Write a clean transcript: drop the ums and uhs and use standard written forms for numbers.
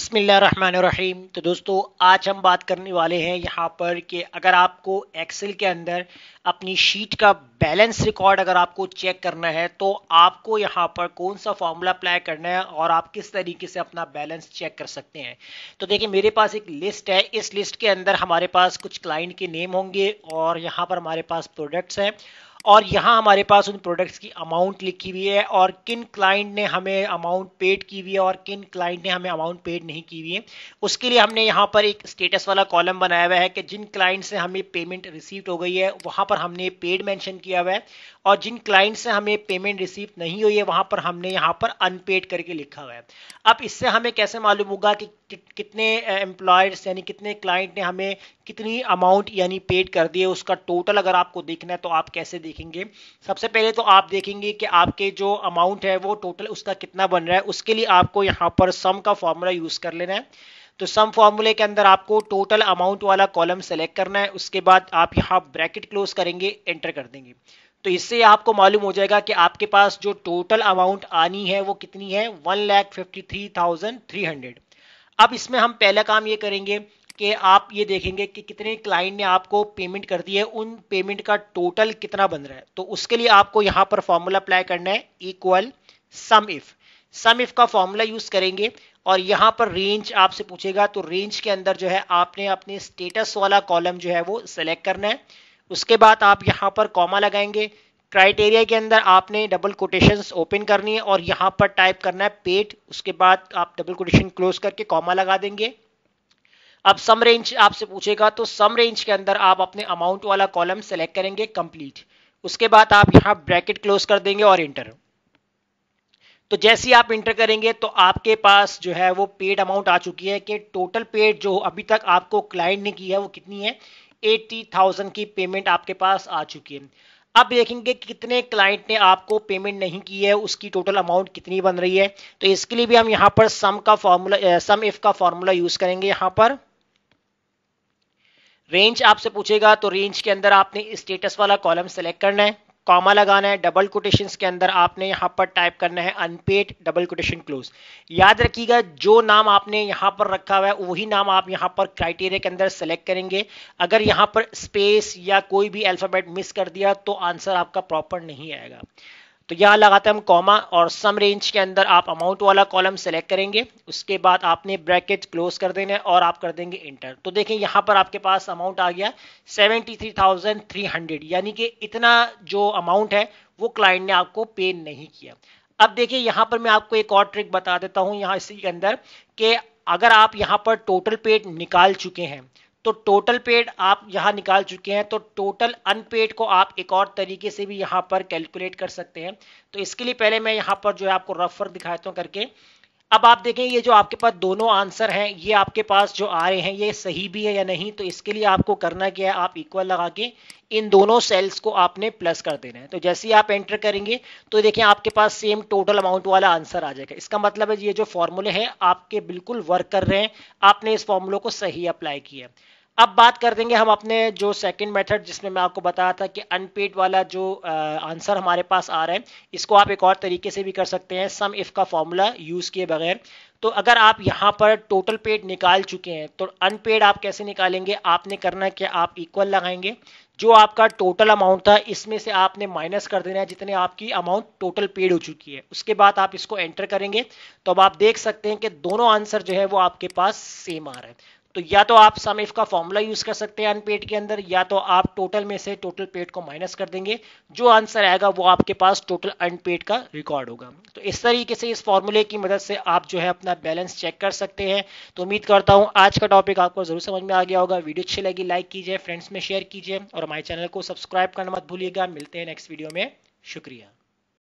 बिस्मिल्लाहिर्रहमानिर्रहीम। तो दोस्तों, आज हम बात करने वाले हैं यहाँ पर कि अगर आपको एक्सेल के अंदर अपनी शीट का बैलेंस रिकॉर्ड अगर आपको चेक करना है तो आपको यहाँ पर कौन सा फॉर्मूला अप्लाई करना है और आप किस तरीके से अपना बैलेंस चेक कर सकते हैं। तो देखिए, मेरे पास एक लिस्ट है। इस लिस्ट के अंदर हमारे पास कुछ क्लाइंट के नेम होंगे और यहाँ पर हमारे पास प्रोडक्ट्स हैं और यहाँ हमारे पास उन प्रोडक्ट्स की अमाउंट लिखी हुई है और किन क्लाइंट ने हमें अमाउंट पेड की हुई है और किन क्लाइंट ने हमें अमाउंट पेड नहीं की हुई है। उसके लिए हमने यहाँ पर एक स्टेटस वाला कॉलम बनाया हुआ है कि जिन क्लाइंट से हमें पेमेंट रिसीव हो गई है वहाँ पर हमने पेड मेंशन किया हुआ है और जिन क्लाइंट से हमें पेमेंट रिसीव नहीं हुई है वहाँ पर हमने यहाँ पर अनपेड करके लिखा हुआ है। अब इससे हमें कैसे मालूम होगा कि कितने एम्प्लॉयर्स यानी कितने क्लाइंट ने हमें कितनी अमाउंट यानी पेड कर दी है, उसका टोटल अगर आपको देखना है तो आप कैसे देखेंगे। सबसे पहले तो आप देखेंगे कि आपके जो अमाउंट है वो टोटल उसका कितना बन रहा है। उसके लिए आपको यहाँ पर सम का फॉर्मूला यूज कर लेना है। तो सम फॉर्मूले के अंदर आपको टोटल अमाउंट वाला कॉलम सेलेक्ट करना है। उसके बाद आप यहाँ ब्रैकेट क्लोज करेंगे, एंटर कर देंगे। तो इससे आपको मालूम हो जाएगा कि आपके पास जो टोटल अमाउंट आनी है वो कितनी है, 1,53,300। अब इसमें हम पहला काम ये करेंगे कि आप ये देखेंगे कि कितने क्लाइंट ने आपको पेमेंट कर दी है, उन पेमेंट का टोटल कितना बन रहा है। तो उसके लिए आपको यहाँ पर फॉर्मूला अप्लाई करना है, इक्वल सम इफ का फॉर्मूला यूज करेंगे और यहाँ पर रेंज आपसे पूछेगा तो रेंज के अंदर जो है आपने अपने स्टेटस वाला कॉलम जो है वो सेलेक्ट करना है। उसके बाद आप यहाँ पर कॉमा लगाएंगे। क्राइटेरिया के अंदर आपने डबल कोटेशंस ओपन करनी है और यहाँ पर टाइप करना है पेड। उसके बाद आप डबल कोटेशन क्लोज करके कॉमा लगा देंगे। अब सम रेंज आपसे पूछेगा तो सम रेंज के अंदर आप अपने अमाउंट वाला कॉलम सेलेक्ट करेंगे, कंप्लीट। उसके बाद आप यहाँ ब्रैकेट क्लोज कर देंगे और इंटर। तो जैसे ही आप इंटर करेंगे तो आपके पास जो है वो पेड अमाउंट आ चुकी है कि टोटल पेड जो अभी तक आपको क्लाइंट ने की है वो कितनी है, 80,000 की पेमेंट आपके पास आ चुकी है। अब देखेंगे कितने क्लाइंट ने आपको पेमेंट नहीं की है, उसकी टोटल अमाउंट कितनी बन रही है। तो इसके लिए भी हम यहाँ पर सम इफ का फॉर्मूला यूज करेंगे। यहाँ पर रेंज आपसे पूछेगा तो रेंज के अंदर आपने स्टेटस वाला कॉलम सेलेक्ट करना है, कॉमा लगाना है। डबल कोटेशंस के अंदर आपने यहाँ पर टाइप करना है अनपेड, डबल कोटेशन क्लोज। याद रखिएगा जो नाम आपने यहाँ पर रखा हुआ है वही नाम आप यहाँ पर क्राइटेरिया के अंदर सेलेक्ट करेंगे। अगर यहाँ पर स्पेस या कोई भी अल्फाबेट मिस कर दिया तो आंसर आपका प्रॉपर नहीं आएगा। तो यहाँ लगाते हैं हम कॉमा और सम रेंज के अंदर आप अमाउंट वाला कॉलम सेलेक्ट करेंगे। उसके बाद आपने ब्रैकेट क्लोज कर देना है और आप कर देंगे इंटर। तो देखें यहाँ पर आपके पास अमाउंट आ गया 73,300, यानी कि इतना जो अमाउंट है वो क्लाइंट ने आपको पे नहीं किया। अब देखिए यहाँ पर मैं आपको एक और ट्रिक बता देता हूँ यहाँ इसी के अंदर कि अगर आप यहाँ पर टोटल पेड निकाल चुके हैं तो टोटल पेड आप यहां निकाल चुके हैं तो टोटल अनपेड को आप एक और तरीके से भी यहां पर कैलकुलेट कर सकते हैं। तो इसके लिए पहले मैं यहां पर जो है आपको रफ वर्क दिखाता हूं करके। अब आप देखें ये जो आपके पास दोनों आंसर हैं ये आपके पास जो आ रहे हैं ये सही भी है या नहीं। तो इसके लिए आपको करना क्या है, आप इक्वल लगा के इन दोनों सेल्स को आपने प्लस कर देना है। तो जैसे ही आप एंटर करेंगे तो देखिए आपके पास सेम टोटल अमाउंट वाला आंसर आ जाएगा। इसका मतलब है ये जो फॉर्मूले हैं आपके बिल्कुल वर्क कर रहे हैं, आपने इस फॉर्मूले को सही अप्लाई किया। अब बात कर देंगे हम अपने जो सेकंड मेथड जिसमें मैं आपको बताया था कि अनपेड वाला जो आंसर हमारे पास आ रहा है इसको आप एक और तरीके से भी कर सकते हैं, सम इफ का फॉर्मूला यूज किए बगैर। तो अगर आप यहाँ पर टोटल पेड निकाल चुके हैं तो अनपेड आप कैसे निकालेंगे, आपने करना है कि आप इक्वल लगाएंगे। जो आपका टोटल अमाउंट था इसमें से आपने माइनस कर देना है जितने आपकी अमाउंट टोटल पेड हो चुकी है। उसके बाद आप इसको एंटर करेंगे तो अब आप देख सकते हैं कि दोनों आंसर जो है वो आपके पास सेम आ रहा है। तो या तो आप सम इफ का फॉर्मूला यूज कर सकते हैं अनपेड के अंदर, या तो आप टोटल में से टोटल पेड को माइनस कर देंगे। जो आंसर आएगा वो आपके पास टोटल अनपेड का रिकॉर्ड होगा। तो इस तरीके से इस फॉर्मूले की मदद से आप जो है अपना बैलेंस चेक कर सकते हैं। तो उम्मीद करता हूं आज का टॉपिक आपको जरूर समझ में आ गया होगा। वीडियो अच्छी लगी लाइक कीजिए, फ्रेंड्स में शेयर कीजिए और हमारे चैनल को सब्सक्राइब करना मत भूलिएगा। मिलते हैं नेक्स्ट वीडियो में। शुक्रिया।